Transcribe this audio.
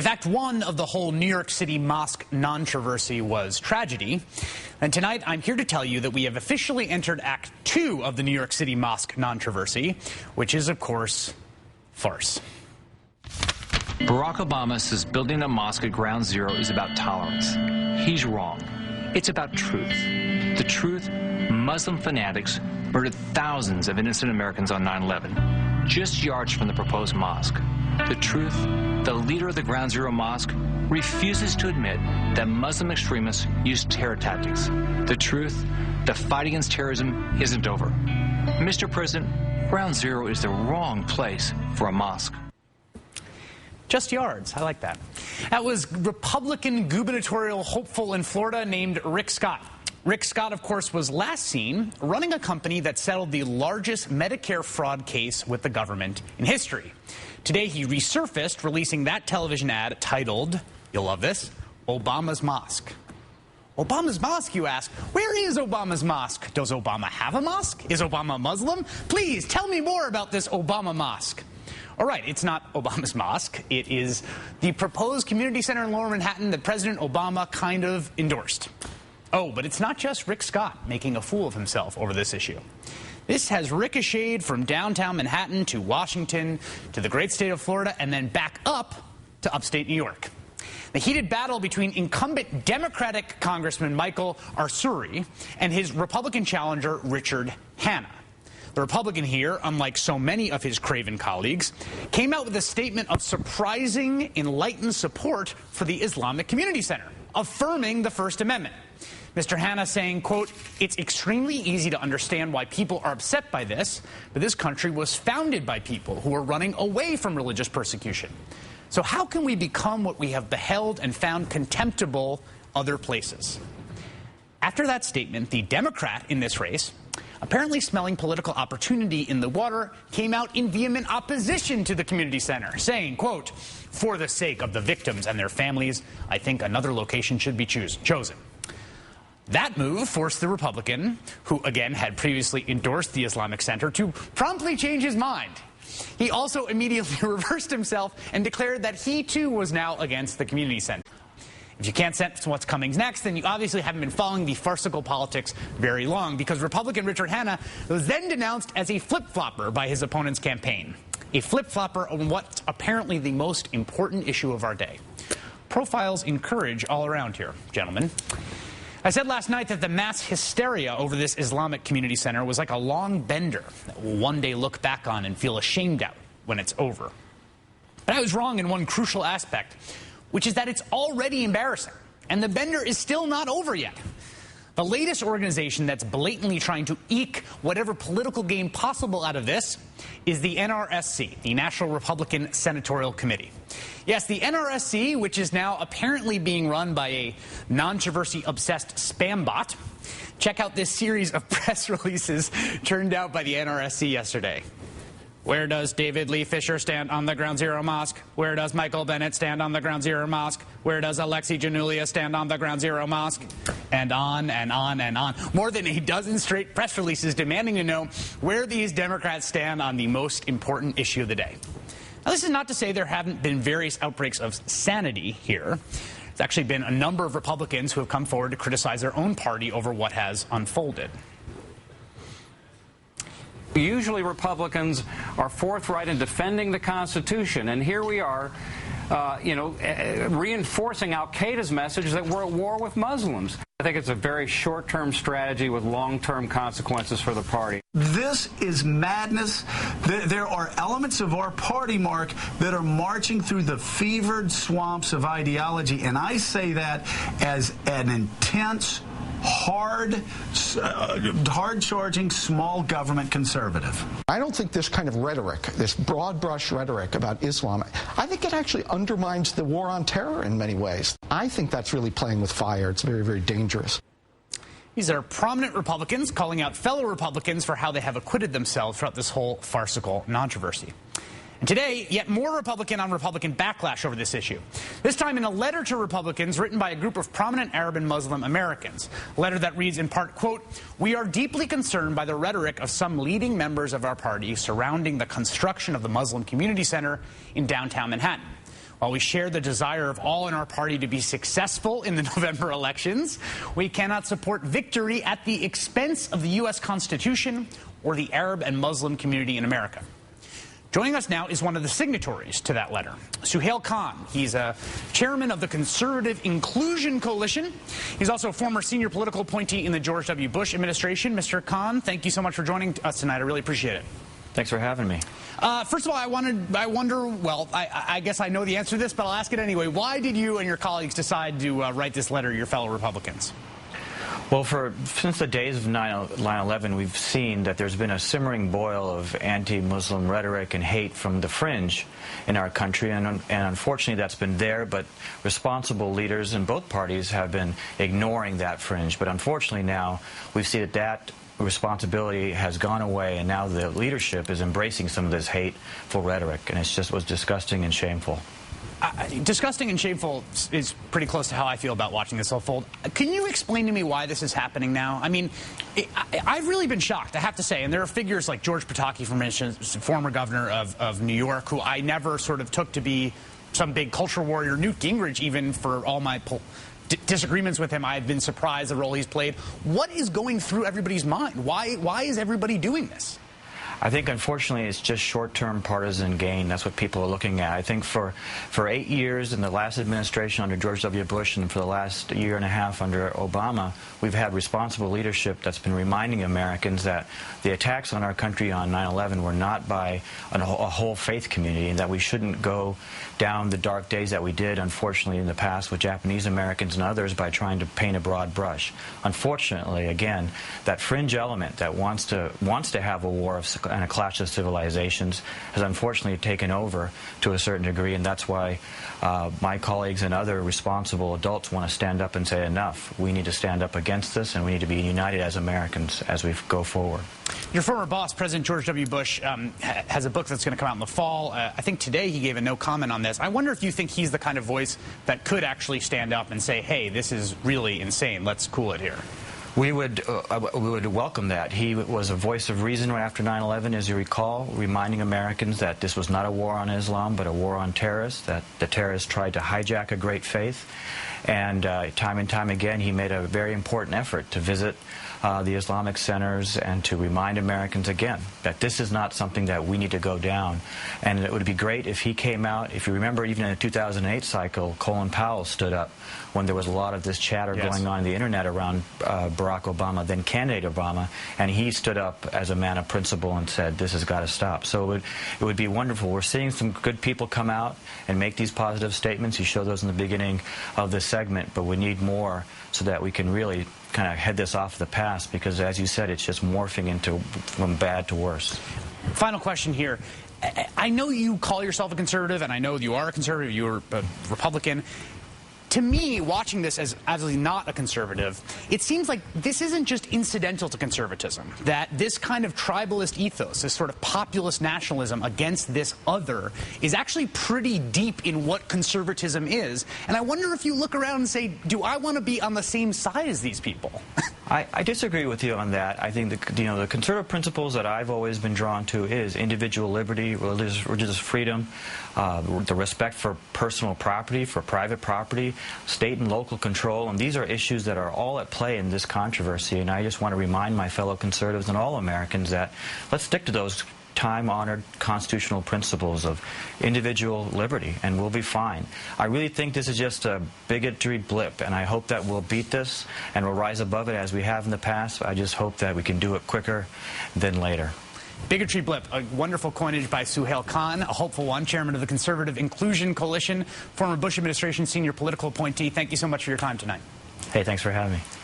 If Act 1 of the whole New York City mosque controversy was tragedy, then tonight I'm here to tell you that we have officially entered Act 2 of the New York City mosque controversy, which is, of course, farce. Barack Obama says building a mosque at Ground Zero is about tolerance. He's wrong. It's about truth. The truth, Muslim fanatics murdered thousands of innocent Americans on 9/11, just yards from the proposed mosque. The truth, the leader of the Ground Zero mosque refuses to admit that Muslim extremists use terror tactics. The truth, the fight against terrorism isn't over. Mr. President, Ground Zero is the wrong place for a mosque. Just yards. I like that. That was Republican gubernatorial hopeful in Florida named Rick Scott. Rick Scott, of course, was last seen running a company that settled the largest Medicare fraud case with the government in history. Today, he resurfaced, releasing that television ad titled, you'll love this, Obama's Mosque. Obama's Mosque, you ask? Where is Obama's Mosque? Does Obama have a mosque? Is Obama Muslim? Please tell me more about this Obama Mosque. All right, it's not Obama's mosque. It is the proposed community center in Lower Manhattan that President Obama kind of endorsed. Oh, but it's not just Rick Scott making a fool of himself over this issue. This has ricocheted from downtown Manhattan to Washington to the great state of Florida and then back up to upstate New York. The heated battle between incumbent Democratic Congressman Michael Arcuri and his Republican challenger Richard Hanna. The Republican here, unlike so many of his craven colleagues, came out with a statement of surprising, enlightened support for the Islamic Community Center, affirming the First Amendment. Mr. Hanna saying, quote, it's extremely easy to understand why people are upset by this, but this country was founded by people who were running away from religious persecution. So how can we become what we have beheld and found contemptible other places? After that statement, the Democrat in this race, apparently smelling political opportunity in the water, came out in vehement opposition to the community center, saying, quote, for the sake of the victims and their families, I think another location should be chosen. That move forced the Republican, who again had previously endorsed the Islamic Center, to promptly change his mind. He also immediately reversed himself and declared that he too was now against the community center. If you can't sense what's coming next, then you obviously haven't been following the farcical politics very long, because Republican Richard Hanna was then denounced as a flip-flopper by his opponent's campaign. A flip-flopper on what's apparently the most important issue of our day. Profiles encourage all around here, gentlemen. I said last night that the mass hysteria over this Islamic community center was like a long bender that we'll one day look back on and feel ashamed of when it's over. But I was wrong in one crucial aspect, which is that it's already embarrassing, and the bender is still not over yet. The latest organization that's blatantly trying to eke whatever political gain possible out of this is the NRSC, the National Republican Senatorial Committee. Yes, the NRSC, which is now apparently being run by a controversy-obsessed spam bot. Check out this series of press releases turned out by the NRSC yesterday. Where does David Lee Fisher stand on the Ground Zero Mosque? Where does Michael Bennett stand on the Ground Zero Mosque? Where does Alexi Janulia stand on the Ground Zero Mosque? And on and on and on. More than a dozen straight press releases demanding to know where these Democrats stand on the most important issue of the day. Now, this is not to say there haven't been various outbreaks of sanity here. There's actually been a number of Republicans who have come forward to criticize their own party over what has unfolded. Usually Republicans are forthright in defending the Constitution, and here we are, reinforcing al-Qaeda's message that we're at war with Muslims. I think it's a very short-term strategy with long-term consequences for the party. This is madness. There are elements of our party, Mark, that are marching through the fevered swamps of ideology, and I say that as an intense, hard-charging, small government conservative. I don't think this kind of rhetoric, this broad-brush rhetoric about Islam, I think it actually undermines the war on terror in many ways. I think that's really playing with fire. It's very, very dangerous. These are prominent Republicans calling out fellow Republicans for how they have acquitted themselves throughout this whole farcical controversy. And today, yet more Republican-on-Republican backlash over this issue. This time in a letter to Republicans written by a group of prominent Arab and Muslim Americans. A letter that reads in part, quote, we are deeply concerned by the rhetoric of some leading members of our party surrounding the construction of the Muslim Community Center in downtown Manhattan. While we share the desire of all in our party to be successful in the November elections, we cannot support victory at the expense of the U.S. Constitution or the Arab and Muslim community in America. Joining us now is one of the signatories to that letter, Suhail Khan. He's a chairman of the Conservative Inclusion Coalition. He's also a former senior political appointee in the George W. Bush administration. Mr. Khan, thank you so much for joining us tonight. I really appreciate it. Thanks for having me. First of all, I guess I know the answer to this, but I'll ask it anyway. Why did you and your colleagues decide to write this letter to your fellow Republicans? Well, since the days of 9/11, we've seen that there's been a simmering boil of anti-Muslim rhetoric and hate from the fringe in our country, and unfortunately that's been there, but responsible leaders in both parties have been ignoring that fringe. But unfortunately now we see that responsibility has gone away, and now the leadership is embracing some of this hateful rhetoric, and it was disgusting and shameful. Disgusting and shameful is pretty close to how I feel about watching this unfold. Can you explain to me why this is happening now? I mean, I've really been shocked, I have to say. And there are figures like George Pataki, for instance, former governor of New York, who I never sort of took to be some big culture warrior. Newt Gingrich, even for all my disagreements with him, I've been surprised the role he's played. What is going through everybody's mind? Why is everybody doing this? I think, unfortunately, it's just short-term partisan gain. That's what people are looking at. I think for 8 years in the last administration under George W. Bush and for the last year and a half under Obama, we've had responsible leadership that's been reminding Americans that the attacks on our country on 9/11 were not by a whole faith community, and that we shouldn't go down the dark days that we did, unfortunately, in the past with Japanese Americans and others by trying to paint a broad brush. Unfortunately, again, that fringe element that wants to have a war and a clash of civilizations has unfortunately taken over to a certain degree, and that's why my colleagues and other responsible adults want to stand up and say enough. We need to stand up against this, and we need to be united as Americans as we go forward. Your former boss, President George W. Bush, has a book that's going to come out in the fall. I think today he gave a no comment on this. I wonder if you think he's the kind of voice that could actually stand up and say, hey, this is really insane, let's cool it here. We would welcome that. He was a voice of reason after 9/11, as you recall, reminding Americans that this was not a war on Islam, but a war on terrorists, that the terrorists tried to hijack a great faith. And time and time again, he made a very important effort to visit the Islamic centers and to remind Americans again that this is not something that we need to go down. And it would be great if he came out. If you remember, even in the 2008 cycle, Colin Powell stood up when there was a lot of this chatter going on the internet around Barack Obama, then candidate Obama, and he stood up as a man of principle and said, this has got to stop. So it would be wonderful. We're seeing some good people come out and make these positive statements. You showed those in the beginning of this segment, but we need more so that we can really kind of head this off the past, because as you said, it's just morphing into from bad to worse. Final question here. I know you call yourself a conservative, and I know you are a conservative, you're a Republican. To me, watching this as absolutely not a conservative, it seems like this isn't just incidental to conservatism, that this kind of tribalist ethos, this sort of populist nationalism against this other, is actually pretty deep in what conservatism is. And I wonder if you look around and say, do I want to be on the same side as these people? I disagree with you on that. I think the conservative principles that I've always been drawn to is individual liberty, religious freedom, the respect for personal property, for private property, state and local control, and these are issues that are all at play in this controversy. And I just want to remind my fellow conservatives and all Americans that let's stick to those time-honored constitutional principles of individual liberty, and we'll be fine. I really think this is just a bigotry blip, and I hope that we'll beat this and we'll rise above it as we have in the past. I just hope that we can do it quicker than later. Bigotry blip, a wonderful coinage by Suhail Khan, a hopeful one, chairman of the Conservative Inclusion Coalition, former Bush administration senior political appointee. Thank you so much for your time tonight. Hey, thanks for having me.